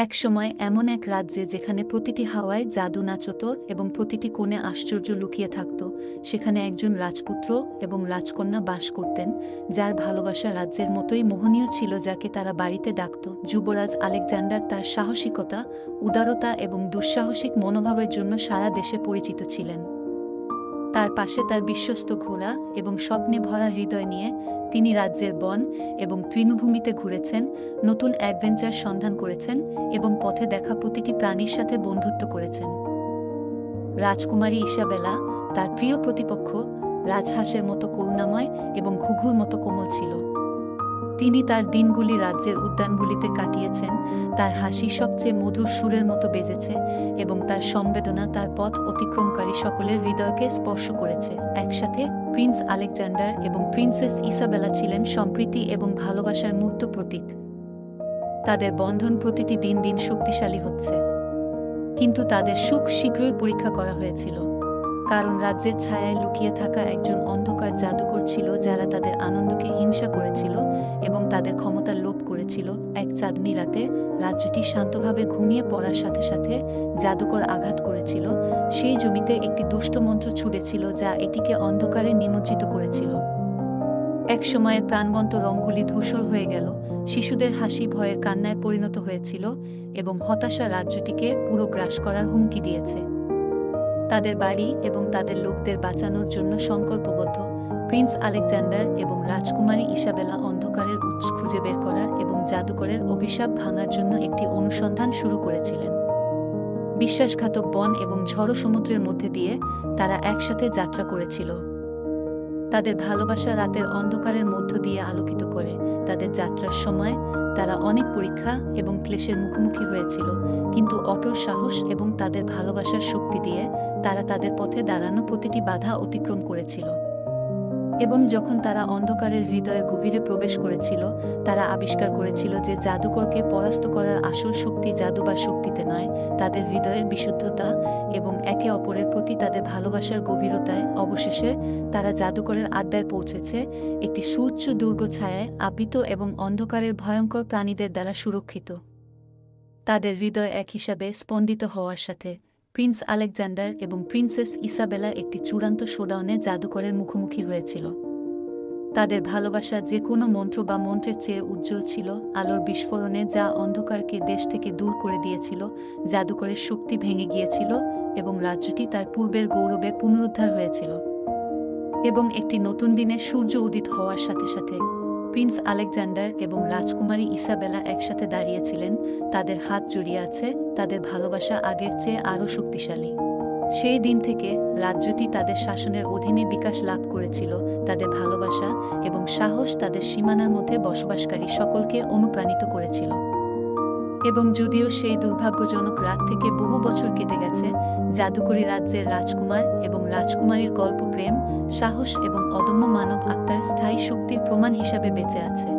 একসময় এমন এক রাজ্যে যেখানে প্রতিটি হাওয়ায় জাদু নাচত এবং প্রতিটি কোণে আশ্চর্য লুকিয়ে থাকত, সেখানে একজন রাজপুত্র এবং রাজকন্যা বাস করতেন, যার ভালোবাসা রাজ্যের মতোই মোহনীয় ছিল, যাকে তারা বাড়িতে ডাকত যুবরাজ আলেকজান্ডার। তার সাহসিকতা, উদারতা এবং দুঃসাহসিক মনোভাবের জন্য সারা দেশে পরিচিত ছিলেন। তার পাশে তার বিশ্বস্ত ঘোড়া এবং স্বপ্নে ভরা হৃদয় নিয়ে তিনি রাজ্যের বন এবং তৃণভূমিতে ঘুরেছেন, নতুন অ্যাডভেঞ্চার সন্ধান করেছেন এবং পথে দেখা প্রতিটি প্রাণীর সাথে বন্ধুত্ব করেছেন। রাজকুমারী ইসাবেলা, তার প্রিয় প্রতিপক্ষ, রাজহাঁসের মতো করুণাময় এবং ঘুঘুর মতো কোমল ছিল। তিনি তার দিনগুলি রাজ্যের উদ্যানগুলিতে কাটিয়েছেন, তার হাসি সবচেয়ে মধুর সুরের মতো বেজেছে এবং তার সংবেদনা তার পথ অতিক্রমকারী সকলের হৃদয়কে স্পর্শ করেছে। একসাথে প্রিন্স আলেকজান্ডার এবং প্রিন্সেস ইসাবেলা ছিলেন সম্প্রীতি এবং ভালোবাসার মূর্ত প্রতীক। তাদের বন্ধন প্রতিটি দিন দিন শক্তিশালী হচ্ছে, কিন্তু তাদের সুখ শীঘ্রই পরীক্ষা করা হয়েছিল, কারণ রাজ্যের ছায়ায় লুকিয়ে থাকা একজন অন্ধকার জাদুকর ছিল, যারা তাদের আনন্দকে হিংসা করেছিল এবং তাদের ক্ষমতার লোভ করেছিল। এক চাঁদনি রাতে রাজ্যটি শান্তভাবে ঘুমিয়ে পড়ার সাথে সাথে জাদুকর আঘাত করেছিল। সেই জমিতে একটি দুষ্ট মন্ত্র ছুড়েছিল যা এটিকে অন্ধকারে নিমজ্জিত করেছিল। এক সময়ের প্রাণবন্ত রঙগুলি ধূসর হয়ে গেল, শিশুদের হাসি ভয়ের কান্নায় পরিণত হয়েছিল এবং হতাশা রাজ্যটিকে পুরো গ্রাস করার হুমকি দিয়েছে। তাদের বাড়ি এবং তাদের লোকদের বাঁচানোর জন্য সংকল্পবদ্ধ প্রিন্স আলেকজান্ডার এবং রাজকুমারী ইসাবেলা অন্ধকারের উৎস খুঁজে বের করার এবং জাদুকরের অভিশাপ ভাঙার জন্য একটি অনুসন্ধান শুরু করেছিলেন। বিশ্বাসঘাতক বন এবং ঝড়ো সমুদ্রের মধ্যে দিয়ে তারা একসাথে যাত্রা করেছিল। তাদের ভালোবাসা রাতের অন্ধকারের মধ্য দিয়ে আলোকিত করে। তাদের যাত্রার সময় তারা অনেক পরীক্ষা এবং ক্লেশের মুখোমুখি হয়েছিল, কিন্তু অটল সাহস এবং তাদের ভালোবাসার শক্তি দিয়ে তারা তাদের পথে দাঁড়ানো প্রতিটি বাধা অতিক্রম করেছিল। এবং যখন তারা অন্ধকারের হৃদয়ের গভীরে প্রবেশ করেছিল, তারা আবিষ্কার করেছিল যে জাদুকরকে পরাস্ত করার আসল শক্তি জাদু বা শক্তিতে নয়, তাদের হৃদয়ের বিশুদ্ধতা এবং একে অপরের প্রতি তাদের ভালোবাসার গভীরতায়। অবশেষে তারা জাদুকরের আড্ডায় পৌঁছেছে, একটি সুউচ্চ দুর্গ ছায়ায় আবৃত এবং অন্ধকারের ভয়ঙ্কর প্রাণীদের দ্বারা সুরক্ষিত। তাদের হৃদয় এক হিসাবে স্পন্দিত হওয়ার সাথে প্রিন্স আলেকজান্ডার এবং প্রিন্সেস ইসাবেলা একটি চূড়ান্ত শোডাউনে জাদুকরের মুখোমুখি হয়েছিল। তাদের ভালোবাসা যে কোনো মন্ত্র বা মন্ত্রের চেয়ে উজ্জ্বল ছিল, আলোর বিস্ফোরণে যা অন্ধকারকে দেশ থেকে দূর করে দিয়েছিল। জাদুকরের শক্তি ভেঙে গিয়েছিল এবং রাজ্যটি তার পূর্বের গৌরবে পুনরুদ্ধার হয়েছিল। এবং একটি নতুন দিনে সূর্য উদিত হওয়ার সাথে সাথে প্রিন্স আলেকজান্ডার এবং রাজকুমারী ইসাবেলা একসাথে দাঁড়িয়েছিলেন, তাদের হাত জড়িয়ে আছে, তাদের ভালোবাসা আগের চেয়ে আরও শক্তিশালী। সেই দিন থেকে রাজ্যটি তাদের শাসনের অধীনে বিকাশ লাভ করেছিল। তাদের ভালোবাসা এবং সাহস তাদের সীমানার মধ্যে বসবাসকারী সকলকে অনুপ্রাণিত করেছিল। এবং যদিও সেই দুর্ভাগ্যজনক রাত থেকে বহু বছর কেটে গেছে, জাদুকরী রাজ্যের রাজকুমার এবং রাজকুমারীর গল্প প্রেম, সাহস এবং অদম্য মানব আত্মার স্থায়ী শক্তির প্রমাণ হিসাবে বেঁচে আছে।